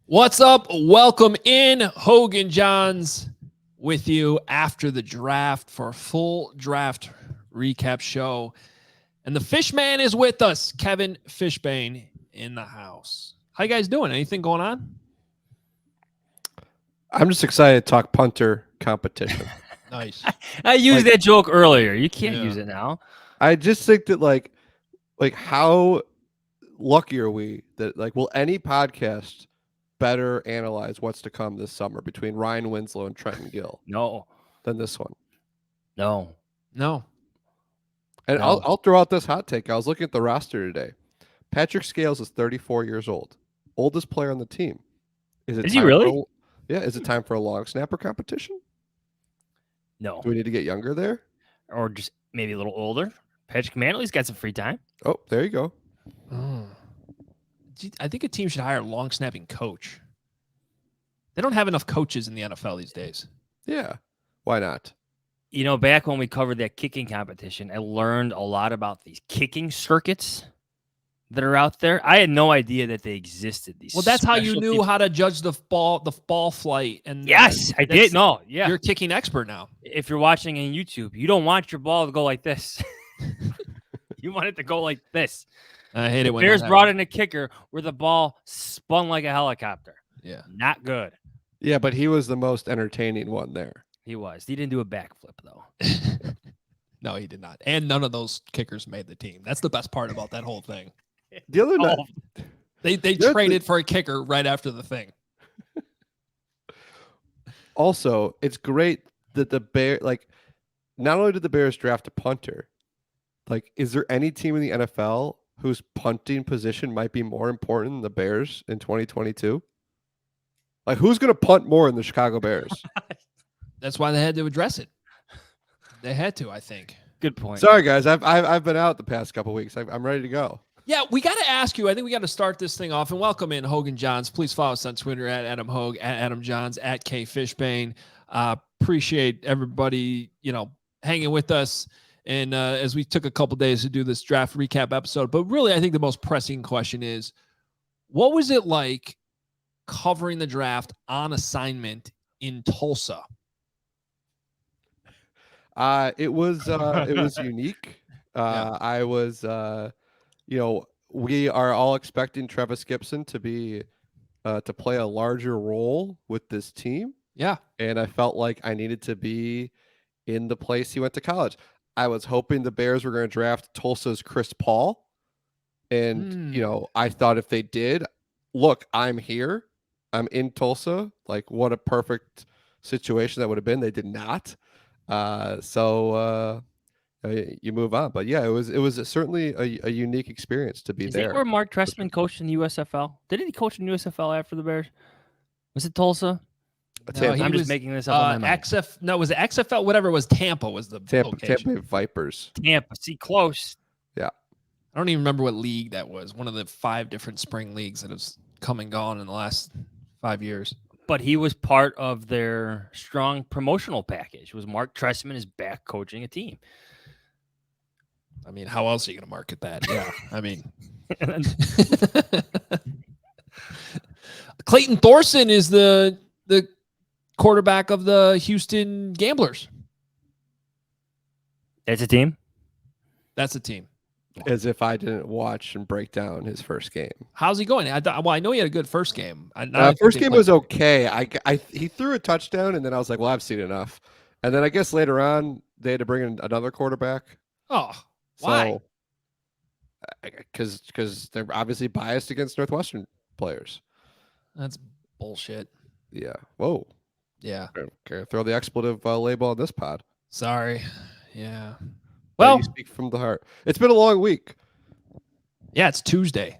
What's up? Welcome in. Hoge Jahns with you after the draft for a full draft recap show. And the Fishman is with us, Kevin Fishbain, in the house. How you guys doing? Anything going on? I'm just excited to talk punter competition. Nice. I used that joke earlier. You can't use it now. I just think that like how lucky are we that will any podcast better analyze what's to come this summer between Ryan Winslow and Trenton Gill No. than this one? No. And I'll throw out this hot take. I was looking at the roster today. Patrick Scales is 34 years old, oldest player on the team. Is he really? Is it time for a long snapper competition? No. Do we need to get younger there? Or just maybe a little older? Patrick Manley's got some free time. Oh, there you go. Oh. I think a team should hire a long snapping coach. They don't have enough coaches in the NFL these days. Yeah. Why not? You know, back when we covered that kicking competition, I learned a lot about these kicking circuits that are out there. I had no idea that they existed. Well, that's how you knew how to judge the ball flight. And yes, I did. No, yeah, you're a kicking expert now. If you're watching on YouTube, you don't want your ball to go like this. You want it to go like this. I hate it when Bears brought in a kicker where the ball spun like a helicopter. Yeah, not good. Yeah, but he was the most entertaining one there. He was. He didn't do a backflip though. No, he did not. And none of those kickers made the team. That's the best part about that whole thing. The other night, they traded for a kicker right after the thing. Also, it's great that the Bears, not only did the Bears draft a punter, is there any team in the NFL whose punting position might be more important than the Bears in 2022? Who's going to punt more in the Chicago Bears? That's why they had to address it. They had to, I think. Good point. Sorry, guys. I've been out the past couple of weeks. I'm ready to go. Yeah, we got to ask you. I think we got to start this thing off and welcome in Hoge Jahns. Please follow us on Twitter at Adam Hoge, at Adam Johns, at K Fishbain. Appreciate everybody, hanging with us. And as we took a couple days to do this draft recap episode, but really, I think the most pressing question is, what was it like covering the draft on assignment in Tulsa? It was unique. I was, we are all expecting Travis Gibson to be to play a larger role with this team. Yeah, and I felt like I needed to be in the place he went to college. I was hoping the Bears were going to draft Tulsa's Chris Paul, and I thought if they did, look, I'm here, I'm in Tulsa. What a perfect situation that would have been. They did not. So you move on. But yeah, it was certainly a unique experience to be Is there. Is that where Mark Trestman coached in the USFL? Didn't he coach in USFL after the Bears? Was it Tulsa? No, I'm just making this up on my mind. No, was it XFL? Whatever it was, Tampa was the location. Tampa Vipers. Tampa. See, close. Yeah. I don't even remember what league that was. One of the 5 different spring leagues that has come and gone in the last 5 years. But he was part of their strong promotional package. Was Mark Trestman is back coaching a team? I mean, how else are you going to market that? Yeah, I mean, Clayton Thorson is the quarterback of the Houston Gamblers. That's a team? That's a team. As if I didn't watch and break down his first game. How's he going? I know he had a good first game. First game was okay. He threw a touchdown, and then I was like, well, I've seen enough. And then I guess later on, they had to bring in another quarterback. Oh, why? Because they're obviously biased against Northwestern players. That's bullshit. Yeah. Whoa. Yeah. Okay. Throw the expletive label on this pod. Sorry. Yeah. Well, you speak from the heart. It's been a long week. Yeah, it's Tuesday.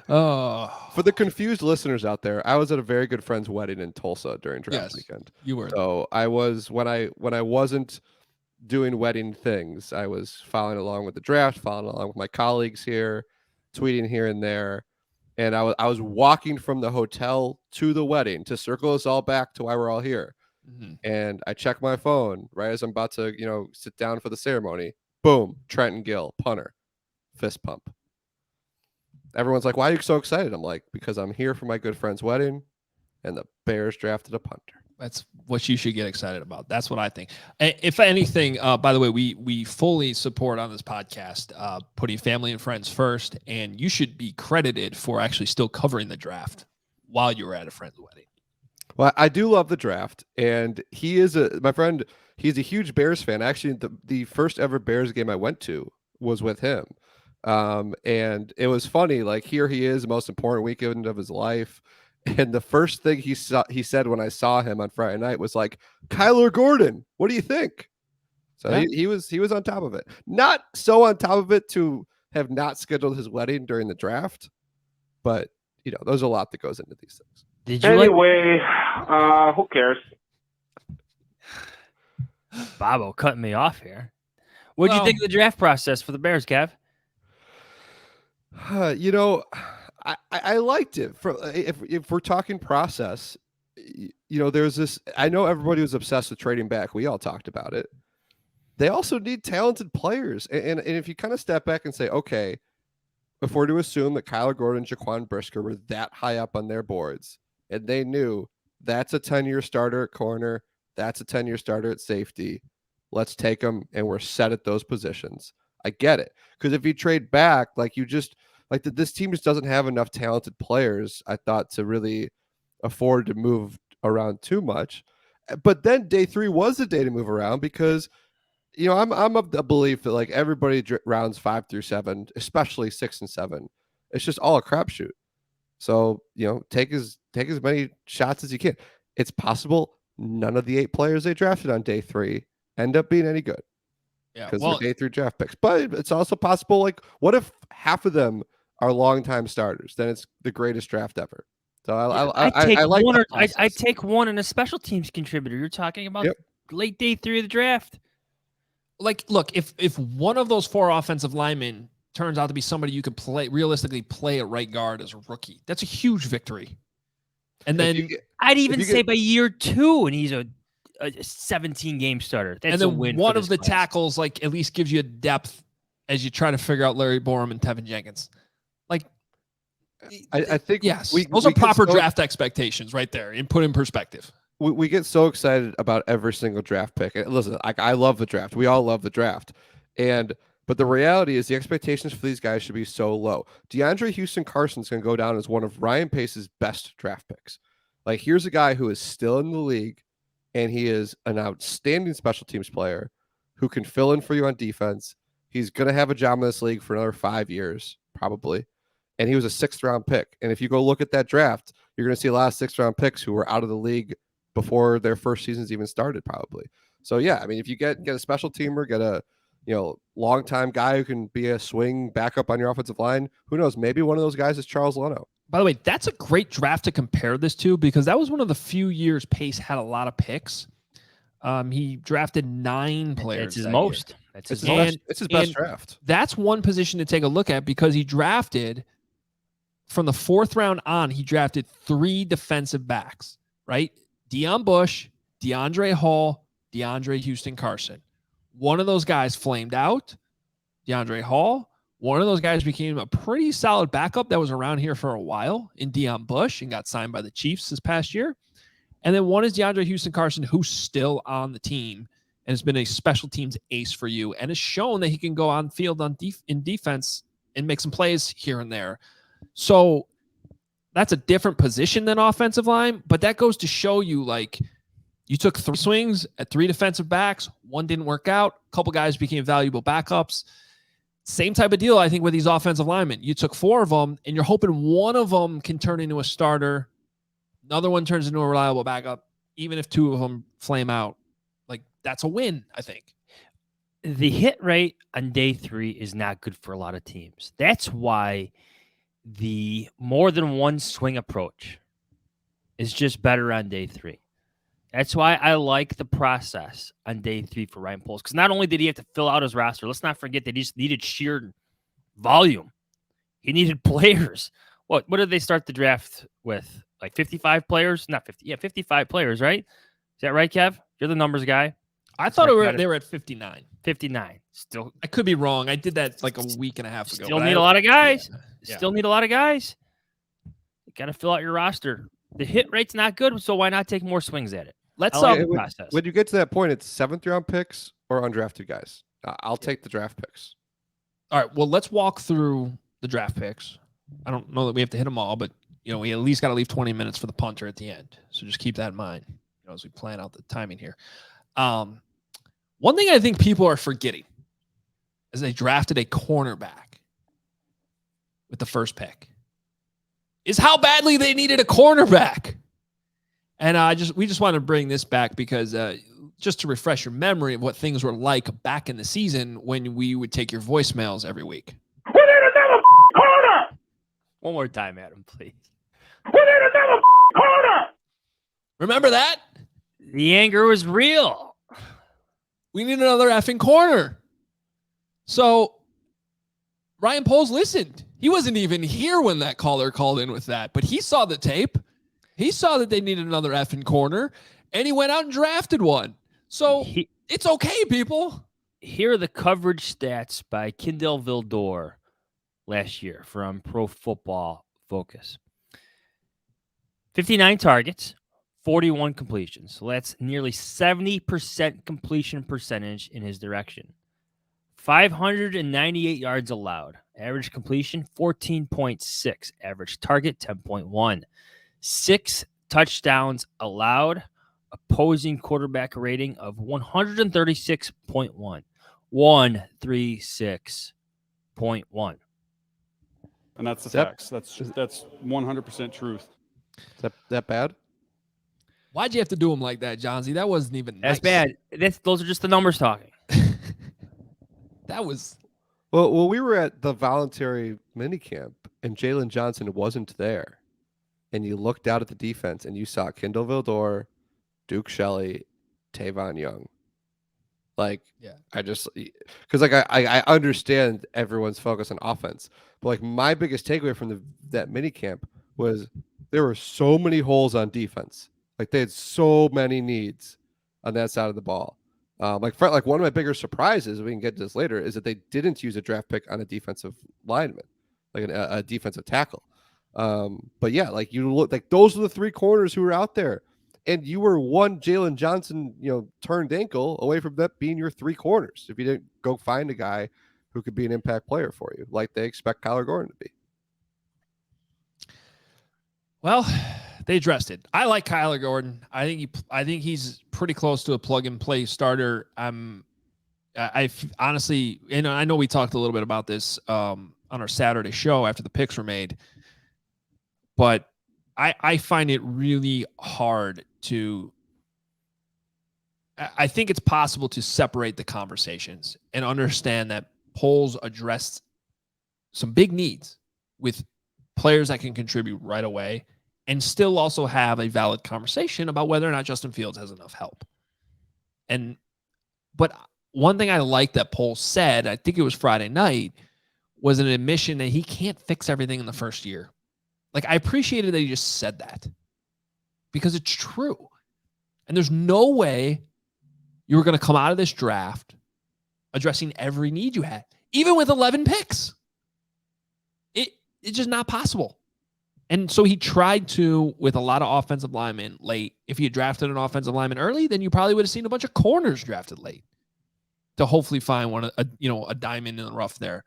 Oh. For the confused listeners out there, I was at a very good friend's wedding in Tulsa during draft weekend. You were. So I was when I wasn't doing wedding things, I was following along with the draft, following along with my colleagues here, tweeting here and there. And I was walking from the hotel to the wedding to circle us all back to why we're all here. Mm-hmm. And I check my phone right as I'm about to, sit down for the ceremony. Boom, Trenton Gill, punter, fist pump. everyone's like, why are you so excited? I'm like, because I'm here for my good friend's wedding, and the Bears drafted a punter. That's what you should get excited about. That's what I think. If anything, by the way, we fully support on this podcast putting family and friends first, and you should be credited for actually still covering the draft while you were at a friend's wedding. Well, I do love the draft, and he is my friend. He's a huge Bears fan. Actually, the first ever Bears game I went to was with him. And it was funny, like here he is, the most important weekend of his life. And the first thing he said when I saw him on Friday night was like, Kyler Gordon, what do you think? So yeah. he was on top of it. Not so on top of it to have not scheduled his wedding during the draft, but there's a lot that goes into these things. Did you who cares? Bobo cutting me off here. What do you think of the draft process for the Bears, Kev? I liked it. If we're talking process, there's this. I know everybody was obsessed with trading back. We all talked about it. They also need talented players, and if you kind of step back and say, okay, if we're to assume that Kyler Gordon and Jaquan Brisker were that high up on their boards, and they knew that's a 10-year starter at corner, that's a 10-year starter at safety, let's take them, and we're set at those positions. I get it, because if you trade back, this team just doesn't have enough talented players, I thought, to really afford to move around too much. But then day 3 was the day to move around because, I'm of the belief that like everybody rounds 5 through 7, especially 6 and 7, it's just all a crapshoot. So take as many shots as you can. It's possible none of the 8 players they drafted on day 3 end up being any good. Yeah, because they're day 3 draft picks. But it's also possible, like, what if half of them are longtime starters? Then it's the greatest draft ever. So I take one and a special teams contributor. You're talking about late day 3 of the draft. Like, look, if one of those 4 offensive linemen turns out to be somebody you could realistically play at right guard as a rookie, that's a huge victory. And then I'd even say by year 2, and he's a 17-game starter. That's and then a win one for of the class. tackles, like, at least gives you a depth as you try to figure out Larry Borum and Tevin Jenkins. Like, I think yes, those are proper draft expectations right there, and put in perspective. We get so excited about every single draft pick. And listen, I love the draft. We all love the draft. But the reality is the expectations for these guys should be so low. DeAndre Houston Carson's going to go down as one of Ryan Pace's best draft picks. Like, here's a guy who is still in the league, and he is an outstanding special teams player who can fill in for you on defense. He's going to have a job in this league for another 5 years, probably. And he was a 6th-round pick. And if you go look at that draft, you're going to see a lot of 6th-round picks who were out of the league before their first seasons even started, probably. So, yeah, I mean, if you get a special teamer, get a long-time guy who can be a swing backup on your offensive line, who knows? Maybe one of those guys is Charles Leno. By the way, that's a great draft to compare this to, because that was one of the few years Pace had a lot of picks. He drafted 9 players. That's his most. Year. That's his most. It's his best draft. That's one position to take a look at, because he drafted from the 4th round on. He drafted 3 defensive backs, right? Deion Bush, DeAndre Hall, DeAndre Houston Carson. One of those guys flamed out, DeAndre Hall. One of those guys became a pretty solid backup that was around here for a while in Deion Bush and got signed by the Chiefs this past year. And then one is DeAndre Houston Carson, who's still on the team and has been a special teams ace for you and has shown that he can go on field in defense and make some plays here and there. So that's a different position than offensive line, but that goes to show you, like, you took 3 swings at 3 defensive backs. 1 didn't work out. A couple guys became valuable backups. Same type of deal, I think, with these offensive linemen. You took 4 of them, and you're hoping one of them can turn into a starter. Another one turns into a reliable backup, even if 2 of them flame out. Like, that's a win, I think. The hit rate on day 3 is not good for a lot of teams. That's why the more than one swing approach is just better on day 3. That's why I like the process on day 3 for Ryan Poles, because not only did he have to fill out his roster, let's not forget that he just needed sheer volume. He needed players. What did they start the draft with? Like 55 players? Not 50. Yeah, 55 players, right? Is that right, Kev? You're the numbers guy. I thought they were at 59. 59. Still, I could be wrong. I did that like a week and a half ago. Still need a lot of guys. Still need a lot of guys. You got to fill out your roster. The hit rate's not good, so why not take more swings at it? Let's I like the process. When you get to that point, it's 7th round picks or undrafted guys. I'll take the draft picks. All right. Well, let's walk through the draft picks. I don't know that we have to hit them all, but we at least got to leave 20 minutes for the punter at the end. So just keep that in mind, as we plan out the timing here. One thing I think people are forgetting is they drafted a cornerback with the first pick is how badly they needed a cornerback. And we just want to bring this back because just to refresh your memory of what things were like back in the season when we would take your voicemails every week. We need another corner! One more time, Adam, please. We need another corner! Remember that? The anger was real. We need another effing corner. So Ryan Poles listened. He wasn't even here when that caller called in with that, but he saw the tape. He saw that they needed another effing corner, and he went out and drafted one. So it's okay, people. Here are the coverage stats by Kindle Vildor last year from Pro Football Focus. 59 targets, 41 completions. So that's nearly 70% completion percentage in his direction. 598 yards allowed. Average completion, 14.6. Average target, 10.1. 6 touchdowns allowed. Opposing quarterback rating of 136.1. 136.1. And that's the facts. That's 100% truth. Is that bad? Why'd you have to do him like that, Johnsy? That wasn't even That's nice. bad. Those are just the numbers talking. That was... Well, we were at the voluntary minicamp, and Jalen Johnson wasn't there. And you looked out at the defense, and you saw Kindle Vildor, Duke Shelley, Tavon Young. I just... Because, I understand everyone's focus on offense. But, my biggest takeaway from that minicamp was there were so many holes on defense. They had so many needs on that side of the ball. One of my bigger surprises, we can get to this later, is that they didn't use a draft pick on a defensive lineman, a defensive tackle. But yeah, you look those are the 3 corners who were out there, and you were one Jalen Johnson, turned ankle away from that being your 3 corners. If you didn't go find a guy who could be an impact player for you, like they expect Kyler Gordon to be. Well, they addressed it. I like Kyler Gordon. I think he's pretty close to a plug-and-play starter. I honestly, I know we talked a little bit about this on our Saturday show after the picks were made, but I find it really hard to. I think it's possible to separate the conversations and understand that Poles addressed some big needs with players that can contribute right away, and still also have a valid conversation about whether or not Justin Fields has enough help. But one thing I like that Poles said, I think it was Friday night, was an admission that he can't fix everything in the first year. I appreciated that he just said that because it's true. And there's no way you were going to come out of this draft addressing every need you had, even with 11 picks. It's just not possible. And so he tried to with a lot of offensive linemen late. If you drafted an offensive lineman early, then you probably would have seen a bunch of corners drafted late to hopefully find a diamond in the rough there.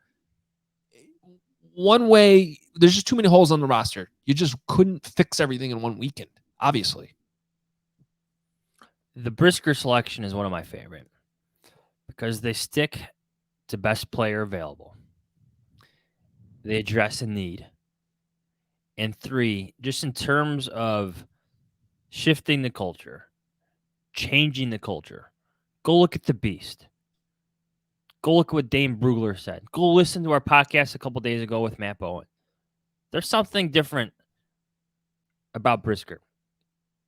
One way, there's just too many holes on the roster. You just couldn't fix everything in one weekend, obviously. The Brisker selection is one of my favorite because they stick to best player available. They address a need. And 3, just in terms of shifting the culture, changing the culture, go look at the beast. Go look at what Dane Brugler said. Go listen to our podcast a couple days ago with Matt Bowen. There's something different about Brisker.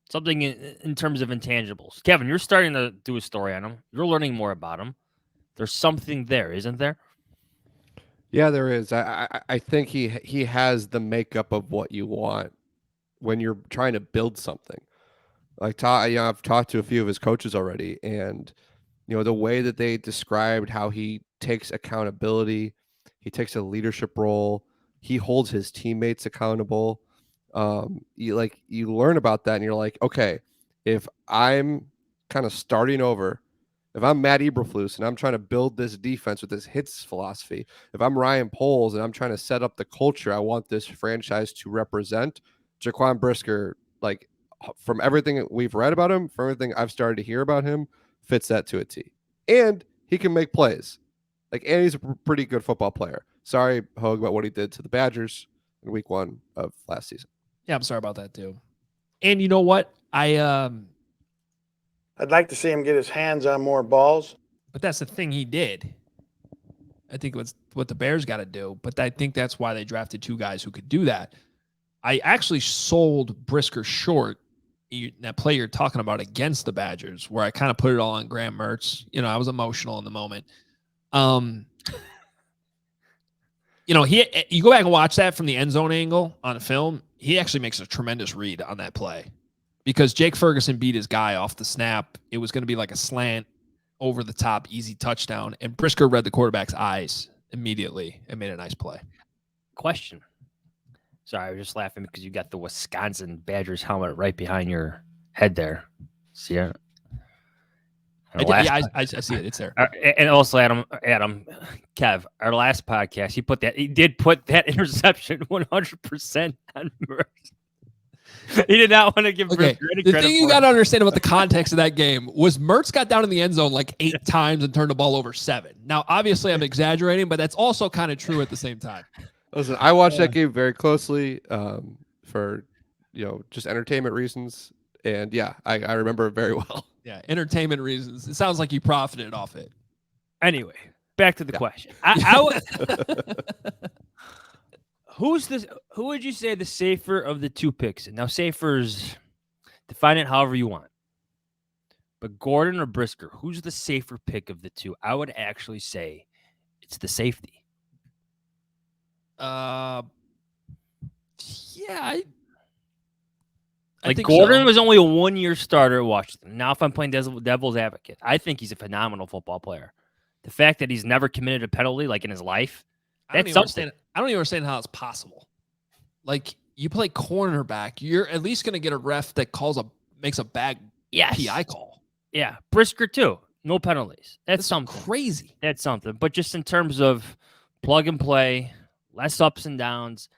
Something in terms of intangibles. Kevin, you're starting to do a story on him. You're learning more about him. There's something there, isn't there? Yeah, there is. I think he has the makeup of what you want when you're trying to build something. I've talked to a few of his coaches already, and the way that they described how he takes accountability, he takes a leadership role, He holds his teammates accountable. You learn about that, and you're like, okay, if I'm kind of starting over, if I'm Matt Eberflus and I'm trying to build this defense with this hits philosophy, if I'm Ryan Poles and I'm trying to set up the culture I want this franchise to represent, Jaquan Brisker, like from everything we've read about him, from everything I've started to hear about him, fits that to a T. And he can make plays. And he's a pretty good football player. Sorry, Hogue, about what he did to the Badgers in week 1 of last season. Yeah, I'm sorry about that too. And you know what? I'd like to see him get his hands on more balls. But that's the thing he did. I think it's what the Bears got to do. But I think that's why they drafted 2 guys who could do that. I actually sold Brisker short, that play you're talking about against the Badgers, where I kind of put it all on Graham Mertz. I was emotional in the moment. You go back and watch that from the end zone angle on film. He actually makes a tremendous read on that play because Jake Ferguson beat his guy off the snap. It was going to be like a slant over the top, easy touchdown. And Brisker read the quarterback's eyes immediately and made a nice play. Question. Sorry, I was just laughing because you got the Wisconsin Badgers helmet right behind your head there. See it? I see it. It's there. And also, Adam, Kev, our last podcast, he did put that interception 100% on Mertz. He did not want to give Mertz credit. The thing you got to understand about the context of that game was Mertz got down in the end zone like 8 times and turned the ball over 7. Now, obviously, I'm exaggerating, but that's also kind of true at the same time. Listen, I watched that game very closely for just entertainment reasons, and yeah, I remember it very well. Yeah, entertainment reasons. It sounds like you profited off it. Anyway, back to the question. Who would you say the safer of the 2 picks? Now, safer's define it however you want. But Gordon or Brisker, who's the safer pick of the 2? I would actually say it's the safety. Yeah, I think so. Gordon was only a 1-year starter at Washington. Now, if I'm playing devil's advocate, I think he's a phenomenal football player. The fact that he's never committed a penalty like in his life, that's something. I don't even understand how it's possible. Like, you play cornerback, you're at least going to get a ref that makes a bad PI call. Yeah, Brisker too. No penalties. That's something crazy. That's something. But just in terms of plug and play, less ups and downs,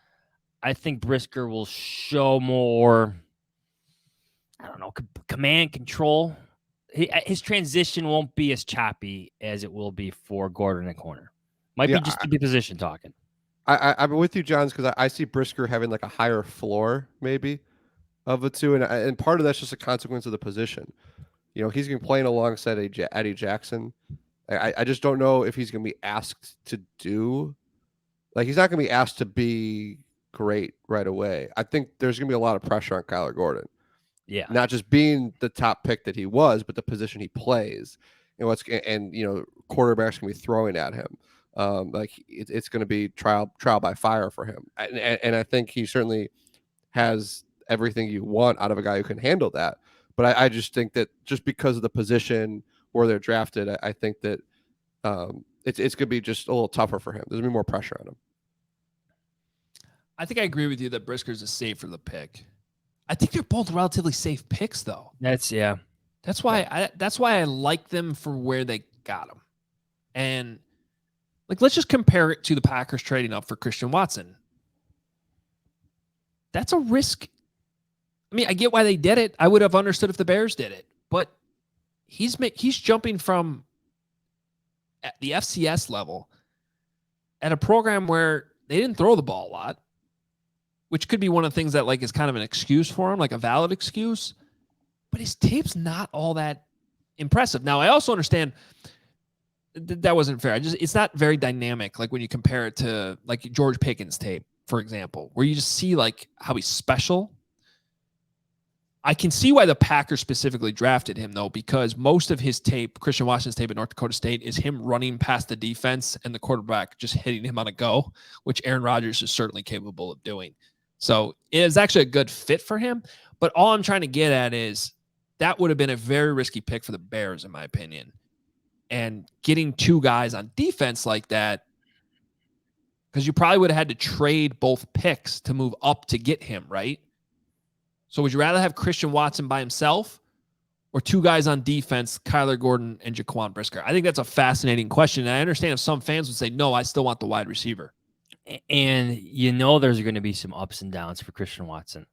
I think Brisker will show more, command control. His transition won't be as choppy as it will be for Gordon at corner. Might be just to be position talking. I'm with you, Johns, because I see Brisker having like a higher floor maybe of the 2, and part of that's just a consequence of the position. He's going to be playing alongside Eddie Jackson. I just don't know if he's going to be asked to do. He's not going to be asked to be great right away. I think there's going to be a lot of pressure on Kyler Gordon. Yeah. Not just being the top pick that he was, but the position he plays and quarterbacks going to be throwing at him. It's going to be trial by fire for him. And I think he certainly has everything you want out of a guy who can handle that. But I just think that just because of the position where they're drafted, I think that it's going to be just a little tougher for him. There's going to be more pressure on him. I think I agree with you that Brisker's a safer the pick. I think they're both relatively safe picks, though. That's why I like them for where they got them. And let's just compare it to the Packers trading up for Christian Watson. That's a risk. I mean, I get why they did it. I would have understood if the Bears did it, but he's jumping from at the FCS level at a program where they didn't throw the ball a lot, which could be one of the things that is kind of an excuse for him, like a valid excuse, but his tape's not all that impressive. Now, I also understand that wasn't fair. It's not very dynamic. Like when you compare it to George Pickens' tape, for example, where you just see how he's special. I can see why the Packers specifically drafted him, though, because most of his tape, Christian Watson's tape at North Dakota State, is him running past the defense and the quarterback just hitting him on a go, which Aaron Rodgers is certainly capable of doing. So it is actually a good fit for him. But all I'm trying to get at is that would have been a very risky pick for the Bears, in my opinion. And getting 2 guys on defense like that, because you probably would have had to trade both picks to move up to get him, right? So would you rather have Christian Watson by himself or two guys on defense, Kyler Gordon and Jaquan Brisker? I think that's a fascinating question. And I understand if some fans would say, no, I still want the wide receiver. And there's going to be some ups and downs for Christian Watson.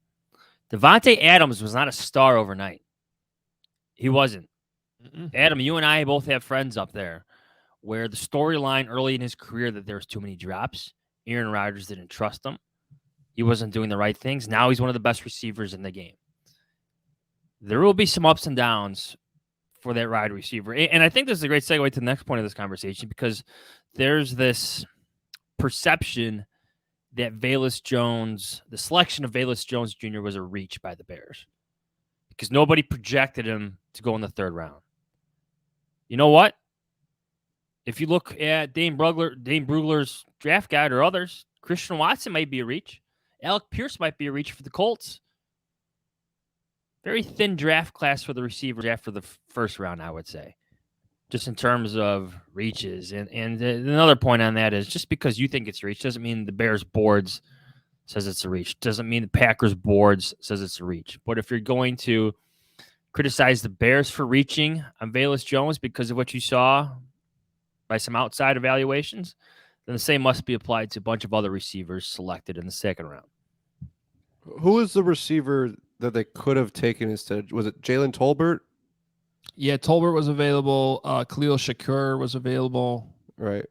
Devontae Adams was not a star overnight. He wasn't. Adam, you and I both have friends up there where the storyline early in his career that there was too many drops. Aaron Rodgers didn't trust him. He wasn't doing the right things. Now he's one of the best receivers in the game. There will be some ups and downs for that wide receiver. And I think this is a great segue to the next point of this conversation because there's this perception that the selection of Velus Jones Jr. was a reach by the Bears because nobody projected him to go in the third round. You know what? If you look at Dane Brugler's draft guide or others, Christian Watson might be a reach. Alec Pierce might be a reach for the Colts. Very thin draft class for the receivers after the first round, I would say, just in terms of reaches. And another point on that is just because you think it's a reach doesn't mean the Bears boards says it's a reach. Doesn't mean the Packers boards says it's a reach. But if you're going to criticize the Bears for reaching on Velus Jones because of what you saw by some outside evaluations, then the same must be applied to a bunch of other receivers selected in the second round. Who is the receiver that they could have taken instead? Was it Jalen Tolbert? Yeah, Tolbert was available. Khalil Shakur was available. Right.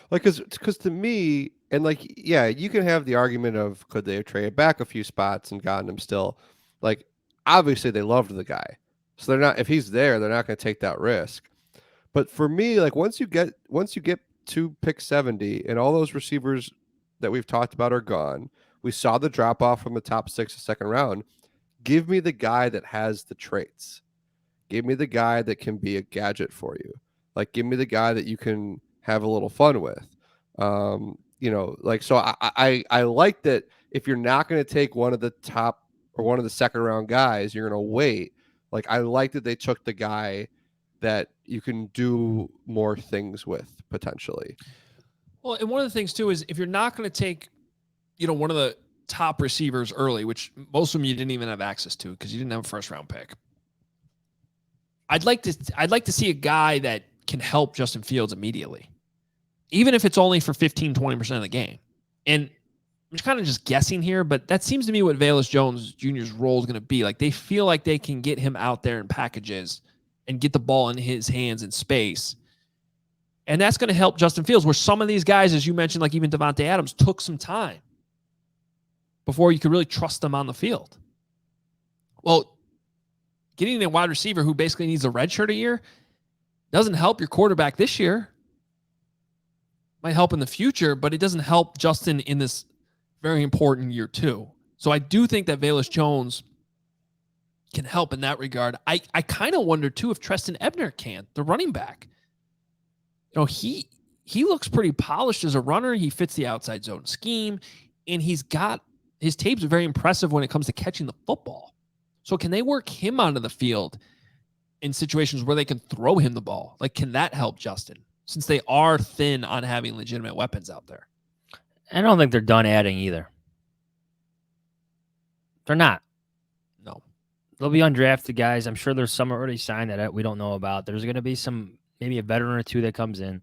Like, because to me, and like, yeah, you can have the argument of could they have traded back a few spots and gotten him still? Like, obviously they loved the guy. So they're not, if he's there, they're not going to take that risk. But for me, like once you get to pick 70 and all those receivers that we've talked about are gone, we saw the drop off from the top 6 of second round. Give me the guy that has the traits. Give me the guy that can be a gadget for you. Like, give me the guy that you can have a little fun with. So I like that if you're not going to take one of the top or one of the second round guys, you're going to wait. Like, I like that they took the guy that you can do more things with potentially. Well, and one of the things too is if you're not going to take, one of the top receivers early, which most of them you didn't even have access to because you didn't have a first round pick. I'd like to see a guy that can help Justin Fields immediately, even if it's only for 15, 20% of the game. And I'm just kind of just guessing here, but that seems to me what Velus Jones Jr.'s role is going to be. Like, they feel like they can get him out there in packages and get the ball in his hands in space. And that's going to help Justin Fields, where some of these guys, as you mentioned, like even Devontae Adams, took some time before you could really trust them on the field. Well, getting a wide receiver who basically needs a redshirt a year doesn't help your quarterback this year. Might help in the future, but it doesn't help Justin in this very important year too. So I do think that Velus Jones can help in that regard. I kind of wonder too if Treston Ebner can, the running back. He looks pretty polished as a runner. He fits the outside zone scheme, and his tapes are very impressive when it comes to catching the football. So can they work him onto the field in situations where they can throw him the ball? Like, can that help Justin? Since they are thin on having legitimate weapons out there. I don't think they're done adding either. They're not. No. They'll be undrafted guys. I'm sure there's some already signed that we don't know about. There's going to be maybe a veteran or two that comes in.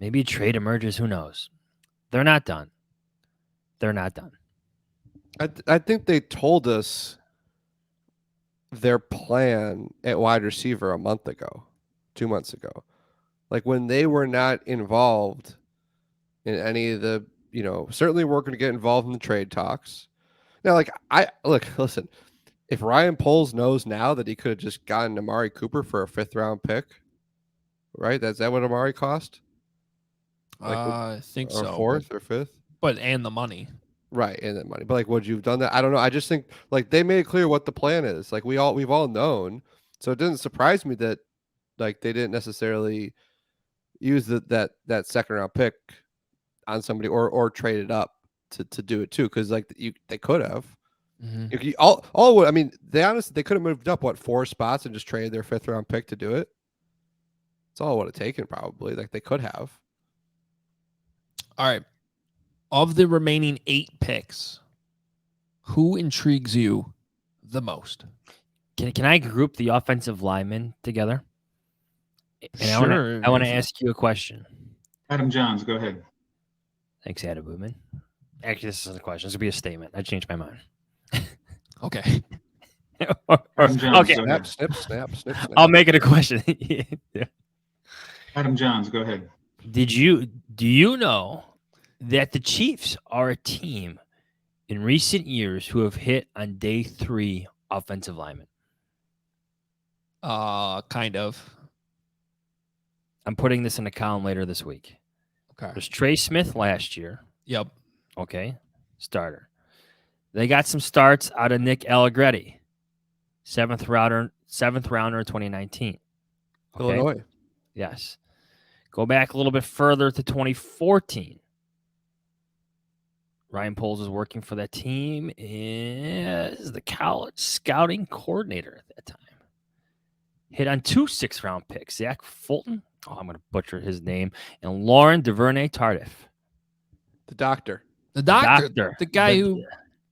Maybe a trade emerges. Who knows? They're not done. They're not done. I think they told us their plan at wide receiver a month ago, 2 months ago. Like, when they were not involved in any of the, certainly weren't going to get involved in the trade talks. Now, listen, if Ryan Poles knows now that he could have just gotten Amari Cooper for a 5th round pick, right? Is that what Amari cost? I think so. 4th or 5th? And the money. Right, and the money. But would you have done that? I don't know. I just think they made it clear what the plan is. Like, we've all known. So it doesn't surprise me that they didn't necessarily use that second round pick on somebody or trade it up to do it too, because they could have. Mm-hmm. They could have moved up 4 spots and just traded their 5th round pick to do it. That's all it would have taken probably. They could have. All right. of the remaining 8 picks, who intrigues you the most? Can I group the offensive linemen together? And Sure. I want to ask you a question. Adam Johns, go ahead. Thanks, Adam Bootman. Actually, this isn't a question. This will be a statement. I changed my mind. Okay. Adam Johns, Okay. go Snap, ahead. snip, snap. I'll make it a question. Yeah. Adam Johns, go ahead. Do you know that the Chiefs are a team in recent years who have hit on day 3 offensive linemen? Kind of. I'm putting this in a column later this week. Okay. There's Trey Smith last year. Yep. Okay. Starter. They got some starts out of Nick Allegretti, 7th rounder in 2019. Okay? Illinois. Yes. Go back a little bit further to 2014. Ryan Poles was working for that team as the college scouting coordinator at that time. Hit on 2 6th-round picks, Zach Fulton. Oh, I'm going to butcher his name. And Lauren DuVernay Tardif. The doctor. The doctor. Doctor. The guy who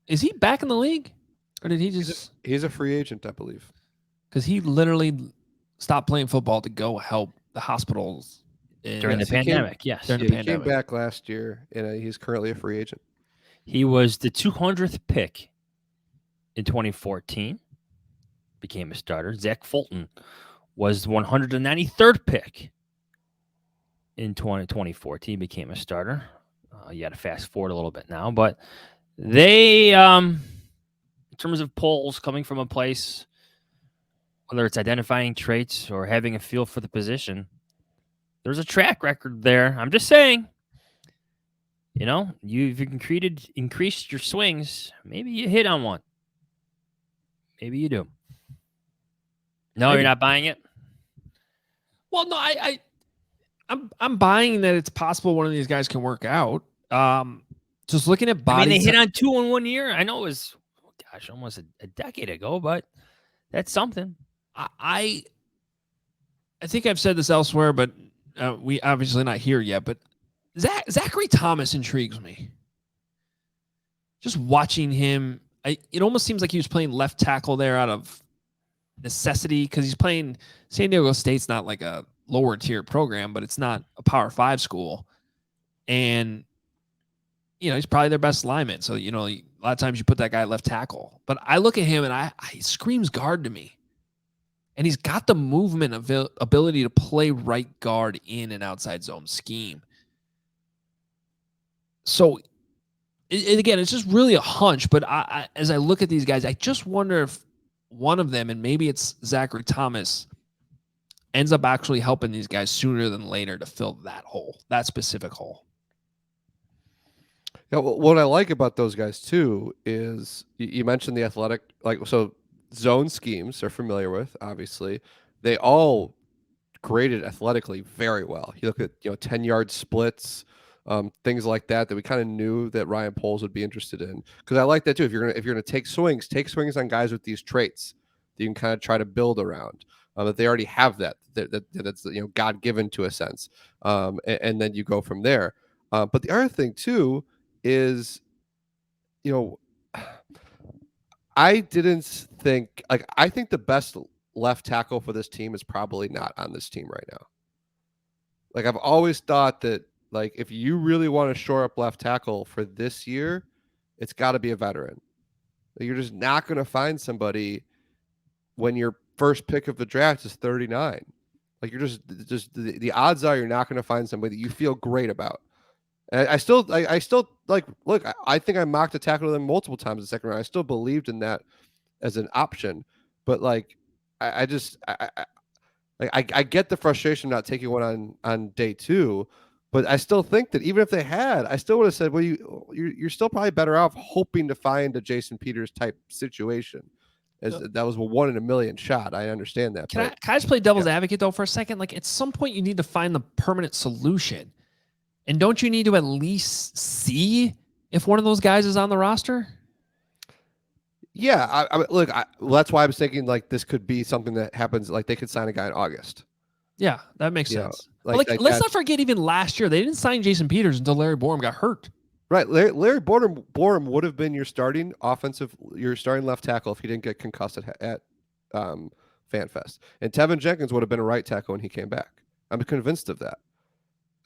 is he back in the league? Or did he just He's a free agent, I believe. because he literally stopped playing football to go help the hospitals during the Yes, he came- pandemic, yes. during Yeah, the he came pandemic. back last year, and he's currently a free agent. He was the 200th pick in 2014. Became a starter. Zach Fulton was the 193rd pick in 2014. Became a starter. You got to fast forward a little bit now, but they, in terms of polls coming from a place, whether it's identifying traits or having a feel for the position, there's a track record there. I'm just saying, if you increased your swings, maybe you hit on one. Maybe you do. No, Maybe. you're not buying it? Well, no, I'm buying that it's possible one of these guys can work out. Just looking at body. they hit on 2 in 1 year. I know it was, almost a decade ago, but that's something. I think I've said this elsewhere, but we obviously not here yet. But Zachary Thomas intrigues me. Just watching him, it almost seems like he was playing left tackle there out of necessity because he's playing San Diego State's not like a lower tier program, but it's not a Power 5 school, and he's probably their best lineman. So a lot of times you put that guy at left tackle, but I look at him and he screams guard to me. And he's got the movement ability to play right guard in an outside zone scheme. So, again, it's just really a hunch. But as I look at these guys, I just wonder if one of them, and maybe it's Zachary Thomas, ends up actually helping these guys sooner than later to fill that hole, that specific hole. Yeah, well, what I like about those guys too is you mentioned the athletic, zone schemes they're familiar with. Obviously, they all graded athletically very well. You look at 10-yard splits, things like that we kind of knew that Ryan Poles would be interested in. Because I like that too. If you're gonna take swings on guys with these traits that you can kind of try to build around. That they already have that's God given to a sense, and then you go from there. But the other thing too is, I didn't think I think the best left tackle for this team is probably not on this team right now. I've always thought that if you really want to shore up left tackle for this year, it's got to be a veteran. You're just not going to find somebody when your first pick of the draft is 39. You're just the odds are you're not going to find somebody that you feel great about. And I still look. I think I mocked a tackle to them multiple times in the second round. I still believed in that as an option, but I get the frustration not taking one on day 2, but I still think that even if they had, I still would have said, well, you're still probably better off hoping to find a Jason Peters type situation. As that was a 1 in a million shot. I understand that. Can I just play devil's advocate though for a second? At some point you need to find the permanent solution. And don't you need to at least see if one of those guys is on the roster? Yeah, look, that's why I was thinking this could be something that happens. They could sign a guy in August. Yeah, that makes sense. Let's not forget even last year they didn't sign Jason Peters until Larry Borum got hurt. Right, Larry Borum would have been your starting left tackle if he didn't get concussed at FanFest, and Tevin Jenkins would have been a right tackle when he came back. I'm convinced of that.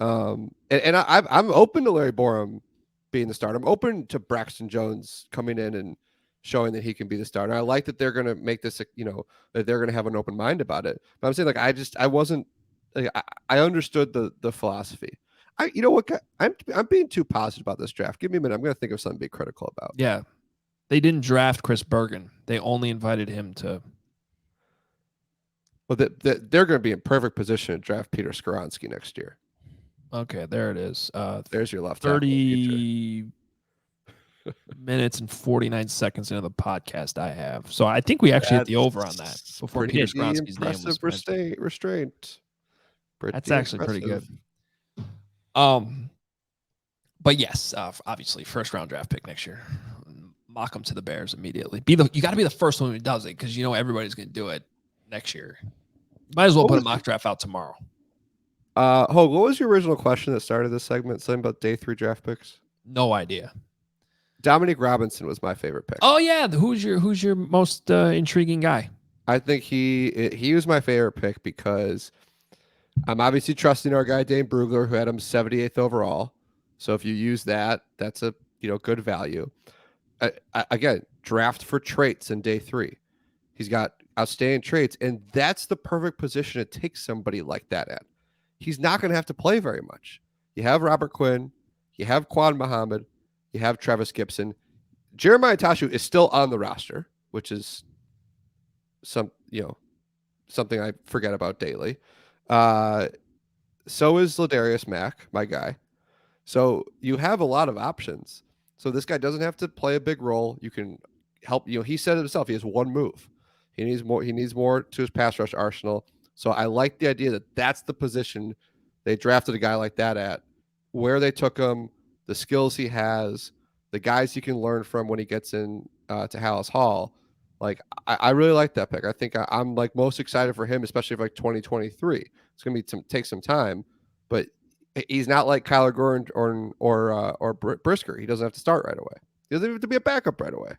I'm open to Larry Borum being the starter. I'm open to Braxton Jones coming in and showing that he can be the starter. I like that they're going to make this, that they're going to have an open mind about it. But I'm saying, I understood the philosophy. You know what? I'm being too positive about this draft. Give me a minute. I'm going to think of something to be critical about. Yeah. They didn't draft Chris Bergen. They only invited him to. Well, they're going to be in perfect position to draft Peter Skoronski next year. Okay, there it is. There's your left tackle. 30 minutes and 49 seconds into the podcast I have. So I think we actually hit the over on that before Peter Skoronski's name was mentioned. Restraint. That's actually pretty good. But yes, obviously first round draft pick next year. Mock him to the Bears immediately. You got to be the first one who does it because everybody's going to do it next year. Might as well put a mock draft out tomorrow. Hoge, what was your original question that started this segment? Something about day 3 draft picks? No idea. Dominique Robinson was my favorite pick. Oh yeah, who's your most intriguing guy? I think he was my favorite pick because I'm obviously trusting our guy Dane Brugler, who had him 78th overall. So if you use that, that's a good value. Again, draft for traits in day 3. He's got outstanding traits, and that's the perfect position to take somebody like that at. He's not going to have to play very much. You have Robert Quinn, you have Quan Muhammad, you have Travis Gibson. Jeremiah Tashu is still on the roster, which is something I forget about daily. So is Ladarius Mack, my guy. So you have a lot of options. So this guy doesn't have to play a big role. You can help. He said it himself. He has one move. He needs more to his pass rush arsenal. So I like the idea that that's the position they drafted a guy like that at, where they took him, the skills he has, the guys he can learn from when he gets in to Hallis Hall. Like I really like that pick. I think I'm like most excited for him, especially for 2023. It's gonna be take some time, but he's not like Kyler Gordon or Brisker. He doesn't have to start right away. He doesn't have to be a backup right away.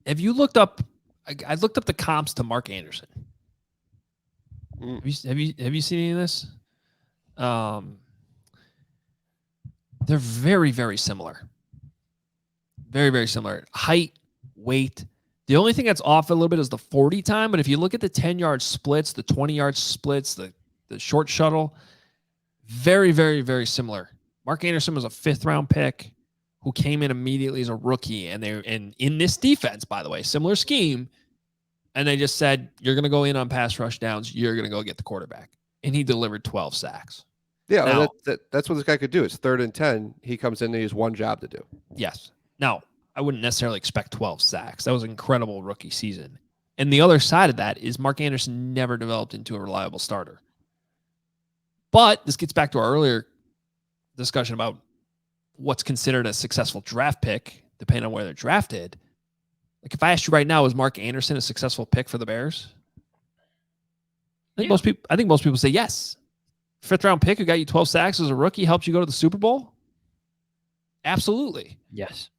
Have you looked up? I looked up the comps to Mark Anderson. Have you seen any of this? They're very, very similar. Very, very similar. Height, weight. The only thing that's off a little bit is the 40 time. But if you look at the 10-yard splits, the 20-yard splits, the short shuttle, very, very, very similar. Mark Anderson was a 5th-round pick who came in immediately as a rookie. And in this defense, by the way, similar scheme. And they just said, you're going to go in on pass rush downs. You're going to go get the quarterback. And he delivered 12 sacks. Yeah, now, that's what this guy could do. It's 3rd and 10. He comes in and he has one job to do. Yes. Now, I wouldn't necessarily expect 12 sacks. That was an incredible rookie season. And the other side of that is Mark Anderson never developed into a reliable starter. But this gets back to our earlier discussion about what's considered a successful draft pick, depending on where they're drafted. Like if I asked you right now, is Mark Anderson a successful pick for the Bears? I think most people say yes. 5th-round pick who got you 12 sacks as a rookie, helped you go to the Super Bowl? Absolutely. Yes.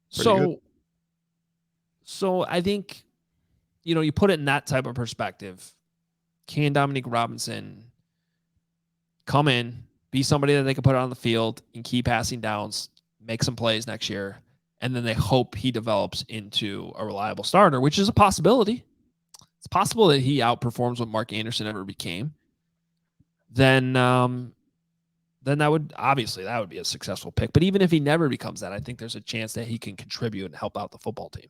So I think, you put it in that type of perspective. Can Dominique Robinson come in, be somebody that they can put on the field and keep passing downs, make some plays next year, and then they hope he develops into a reliable starter, which is a possibility. It's possible that he outperforms what Mark Anderson ever became. Then that would be a successful pick. But even if he never becomes that, I think there's a chance that he can contribute and help out the football team.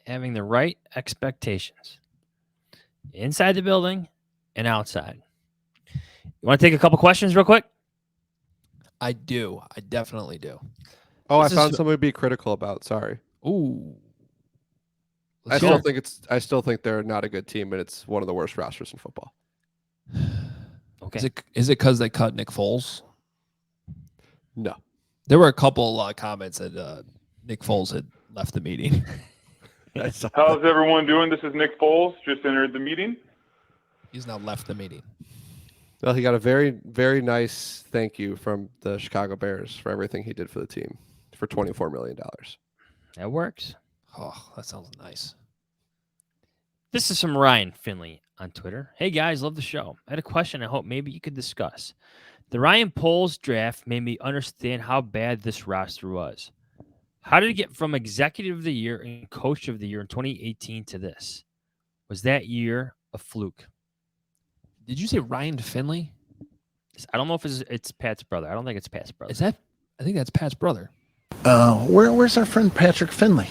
Having the right expectations inside the building and outside. You want to take a couple questions real quick? I do. I definitely do. Oh, I found something to be critical about. Sorry. Ooh. I still think they're not a good team, and it's one of the worst rosters in football. Okay. Is it because they cut Nick Foles? No. There were a couple comments that Nick Foles had left the meeting. How's everyone doing? This is Nick Foles. Just entered the meeting. He's now left the meeting. Well, he got a very, very nice thank you from the Chicago Bears for everything he did for the team for $24 million. That works. Oh, that sounds nice. This is from Ryan Finley on Twitter. Hey guys, love the show. I had a question I hope maybe you could discuss. The Ryan Poles draft made me understand how bad this roster was. How did it get from executive of the year and coach of the year in 2018 to this? Was that year a fluke? Did you say Ryan Finley? I don't know if it's Pat's brother. I don't think it's Pat's brother. Is that? I think that's Pat's brother. Where's our friend Patrick Finley?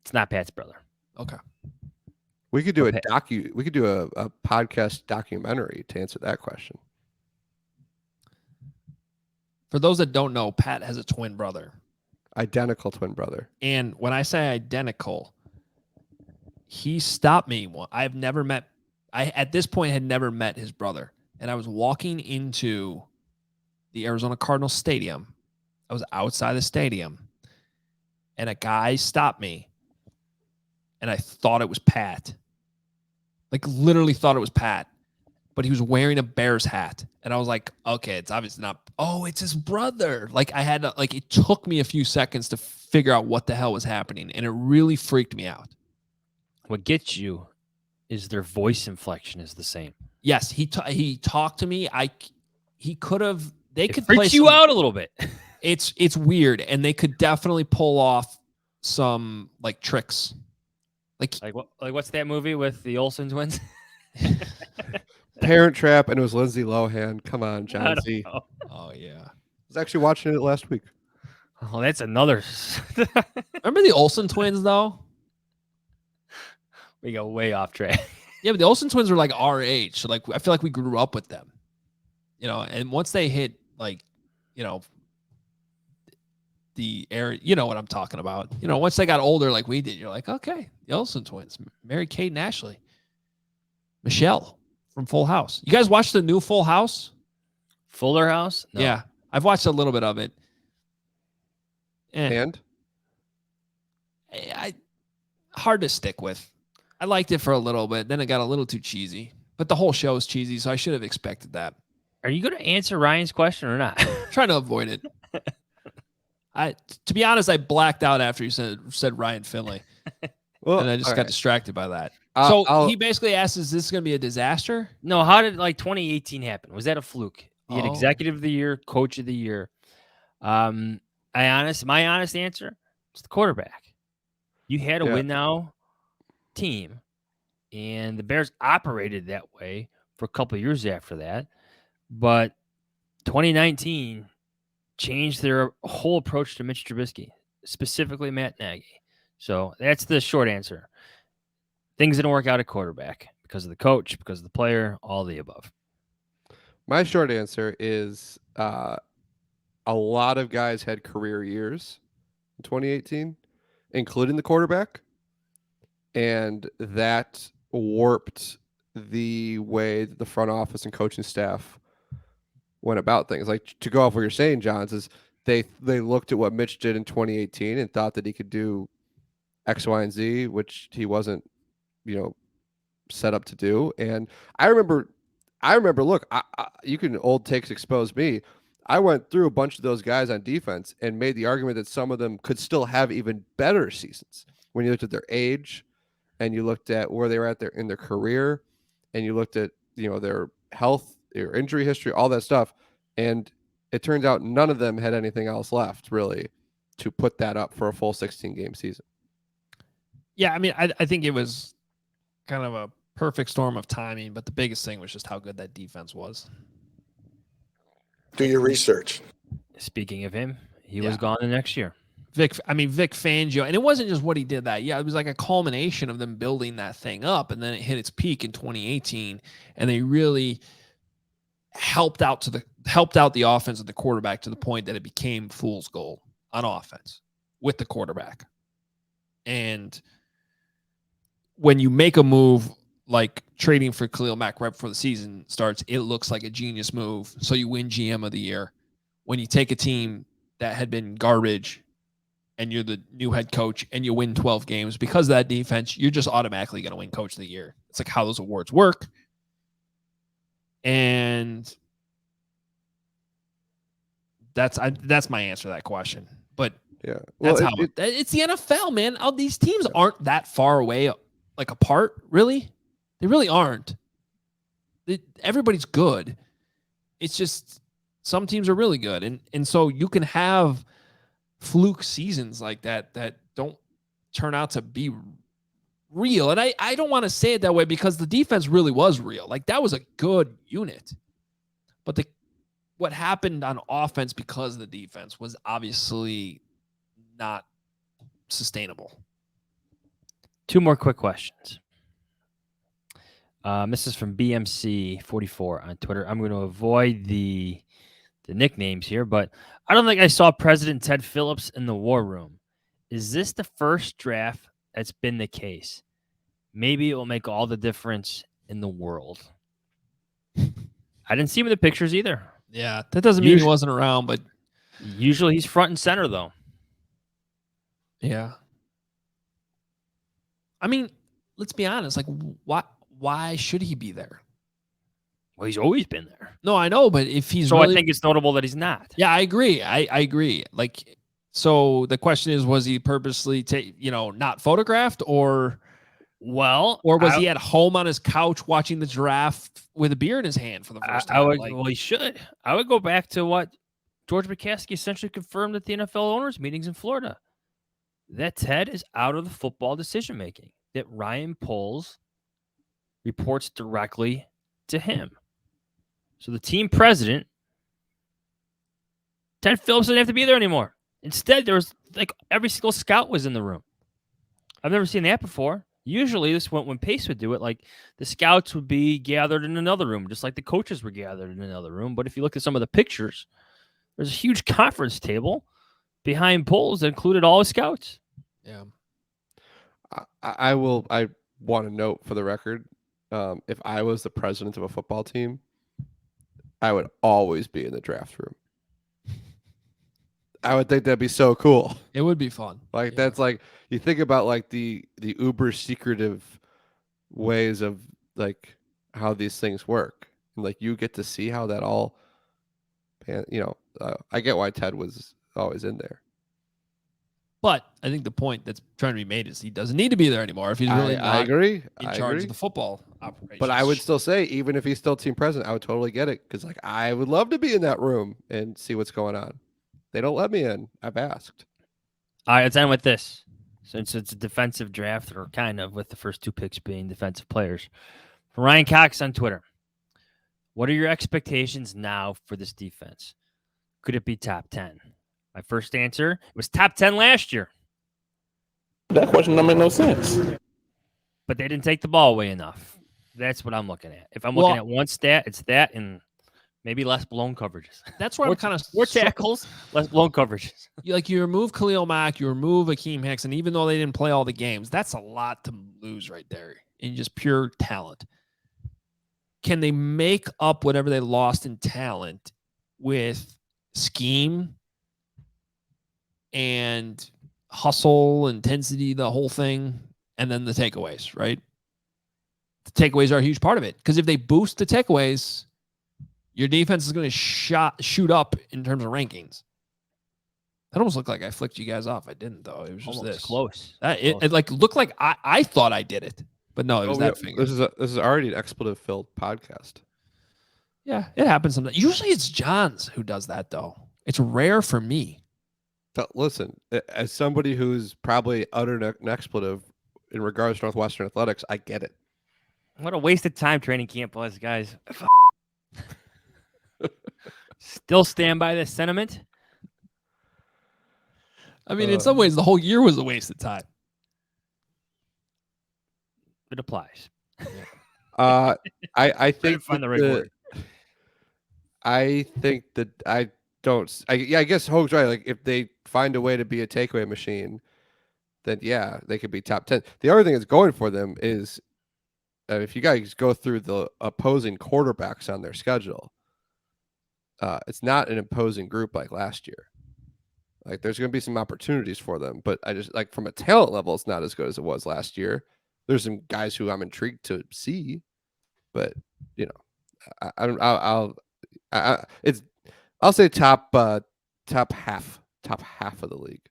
It's not Pat's brother. Okay. We could do a podcast documentary to answer that question. For those that don't know, Pat has a twin brother. Identical twin brother. And when I say identical, he stopped me. I've never met, at this point had never met his brother. And I was walking into the Arizona Cardinals stadium. I was outside the stadium. And a guy stopped me. And I thought it was Pat. Like literally thought it was Pat. But he was wearing a Bears hat. And I was like, okay, it's obviously not. Oh, it's his brother. Like I had to, like, it took me a few seconds to figure out what the hell was happening. And it really freaked me out. What gets you is their voice inflection is the same. Yes, he talked to me. He could have. They It could freaks play you out a little bit. It's weird, and they could definitely pull off some like tricks. Like what's that movie with the Olsen twins? Parent Trap, and it was Lindsay Lohan. Come on, John Z. I Oh yeah. was actually watching it last week. Oh, that's another. Remember the Olsen twins though? We go way off track. Yeah, but the Olsen twins were like our age. So like I feel like we grew up with them. You know, and once they hit like, you know, the area, you know what I'm talking about. You know, once they got older like we did, you're like, okay, the Olsen twins, Mary Kate and Ashley. Michelle from Full House. You guys watched the new Full House? Fuller House? No. Yeah. I've watched a little bit of it. And I hard to stick with. I liked it for a little bit, then it got a little too cheesy. But the whole show is cheesy, so I should have expected that. Are you going to answer Ryan's question or not? Trying to avoid it. To be honest, I blacked out after you said Ryan Finley, well, and I just all got right. distracted by that. I'll- He basically asked, "Is this going to be a disaster?" No, how did like 2018 happen? Was that a fluke? You had Oh. executive of the year, coach of the year. My honest answer is the quarterback. You had a Yeah. win now team, and the Bears operated that way for a couple of years after that. But 2019 changed their whole approach to Mitch Trubisky, specifically Matt Nagy. So that's the short answer. Things didn't work out at quarterback because of the coach, because of the player, all the above. My short answer is a lot of guys had career years in 2018, including the quarterback, and that warped the way that the front office and coaching staff went about things. Like, to go off what you're saying, Johns, is they looked at what Mitch did in 2018 and thought that he could do X, Y, and Z, which he wasn't, set up to do. And I remember, look, you can old takes expose me. I went through a bunch of those guys on defense and made the argument that some of them could still have even better seasons when you looked at their age and you looked at where they were at in their career and you looked at, their health, their injury history, all that stuff. And it turns out none of them had anything else left really to put that up for a full 16-game season. Yeah, I mean, I think it was kind of a perfect storm of timing, but the biggest thing was just how good that defense was. Do your research. Speaking of him, he was gone the next year. Vic Fangio, and it wasn't just what he did that. Yeah, it was like a culmination of them building that thing up, and then it hit its peak in 2018, and they really helped out the offense and the quarterback to the point that it became fool's gold on offense with the quarterback. And when you make a move like trading for Khalil Mack right before the season starts, it looks like a genius move. So you win GM of the year. When you take a team that had been garbage and you're the new head coach and you win 12 games because of that defense, you're just automatically going to win coach of the year. It's like how those awards work. And that's my answer to that question. But Yeah. that's Well, how it's the NFL, man. All these teams aren't that far away, like apart, really. They really aren't. Everybody's good. It's just some teams are really good. And so you can have fluke seasons like that don't turn out to be real. And I don't want to say it that way because the defense really was real. Like that was a good unit. But what happened on offense because of the defense was obviously not sustainable. 2 more quick questions. This is from BMC44 on Twitter. I'm going to avoid the nicknames here, but I don't think I saw President Ted Phillips in the war room. Is this the first draft that's been the case? Maybe it will make all the difference in the world. I didn't see him in the pictures either. Yeah, that doesn't mean he wasn't around, but usually he's front and center, though. Yeah. I mean, let's be honest. Like, why should he be there? Well, he's always been there. No, I know, but if he's I think it's notable that he's not. Yeah, I agree. I agree. Like, so the question is, was he purposely not photographed or was he at home on his couch watching the giraffe with a beer in his hand for the first time? Well, he should. I would go back to what George McCaskey essentially confirmed at the NFL owners meetings in Florida. That Ted is out of the football decision making. That Ryan Poles reports directly to him. So the team president, Ted Phillips, didn't have to be there anymore. Instead, there was like every single scout was in the room. I've never seen that before. Usually, this went when Pace would do it. Like the scouts would be gathered in another room, just like the coaches were gathered in another room. But if you look at some of the pictures, there's a huge conference table behind Poles that included all the scouts. Yeah. I want to note for the record, if I was the president of a football team, I would always be in the draft room. I would think that'd be so cool. It would be fun. Like that's like you think about like the uber secretive ways of like how these things work. And, like you get to see how that all, I get why Ted was always in there. But I think the point that's trying to be made is he doesn't need to be there anymore if he's really I agree. in charge of the football operation. But I would still say, even if he's still team president, I would totally get it because like I would love to be in that room and see what's going on. They don't let me in. I've asked. All right, let's end with this. Since it's a defensive draft, or kind of, with the first 2 picks being defensive players. From Ryan Cox on Twitter. What are your expectations now for this defense? Could it be top 10? My first answer was top 10 last year. That question don't make no sense. But they didn't take the ball away enough. That's what I'm looking at. If I'm looking at one stat, it's that and maybe less blown coverages. That's where I'm kind of more tackles, less blown coverages. You remove Khalil Mack, you remove Akeem Hicks, and even though they didn't play all the games, that's a lot to lose right there in just pure talent. Can they make up whatever they lost in talent with scheme and hustle, intensity, the whole thing, and then the takeaways, right? The takeaways are a huge part of it because if they boost the takeaways, your defense is going to shoot up in terms of rankings. That almost looked like I flicked you guys off. I didn't, though. It was just almost this close. It like looked like I thought I did it, but no, it was that finger. This is already an expletive-filled podcast. Yeah, it happens sometimes. Usually it's Johns who does that, though. It's rare for me. But listen, as somebody who's probably uttered an expletive in regards to Northwestern athletics, I get it. What a waste of time training camp was, guys. Still stand by this sentiment. I mean, in some ways, the whole year was a waste of time. It applies. I think find the right word. I think that I guess Hoge's right. Like if they find a way to be a takeaway machine, then yeah, they could be top 10. The other thing that's going for them is if you guys go through the opposing quarterbacks on their schedule, it's not an imposing group like last year. Like there's going to be some opportunities for them, but I just like from a talent level, it's not as good as it was last year. There's some guys who I'm intrigued to see, but I'll say top half of the league.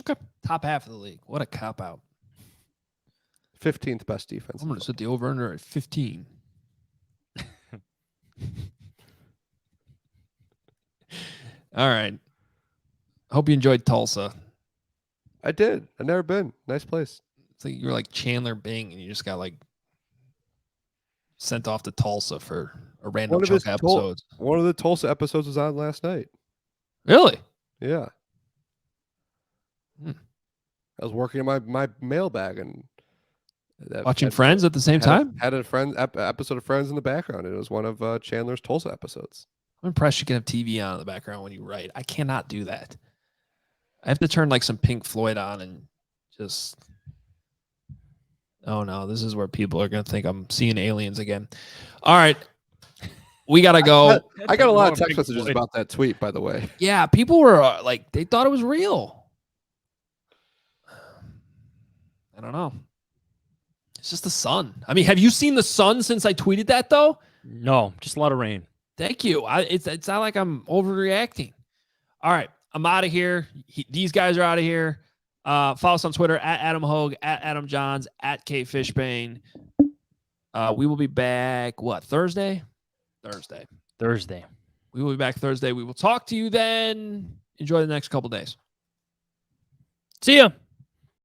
Okay. Top half of the league. What a cop out. 15th best defense. I'm going to set the over under at 15. All right. Hope you enjoyed Tulsa. I did. I've never been. Nice place. It's like you're like Chandler Bing and you just got like sent off to Tulsa for a random chunk of episodes. One of the Tulsa episodes was on last night. Really? Yeah. I was working in my mailbag and watching Friends at the same time. Had a episode of Friends in the background. It was one of Chandler's Tulsa episodes. I'm impressed you can have TV on in the background when you write. I cannot do that. I have to turn like some Pink Floyd on and just. Oh no, this is where people are gonna think I'm seeing aliens again. All right, we gotta go. I got a lot of text messages about that tweet, by the way. Yeah, people were like, they thought it was real. I don't know. It's just the sun. I mean, have you seen the sun since I tweeted that though? No, just a lot of rain. Thank you. It's not like I'm overreacting. All right, I'm out of here. These guys are out of here. Follow us on Twitter at Adam Hoge, at Adam Johns, at K Fishbain. We will be back, Thursday? Thursday. We will be back Thursday. We will talk to you then. Enjoy the next couple days. See ya.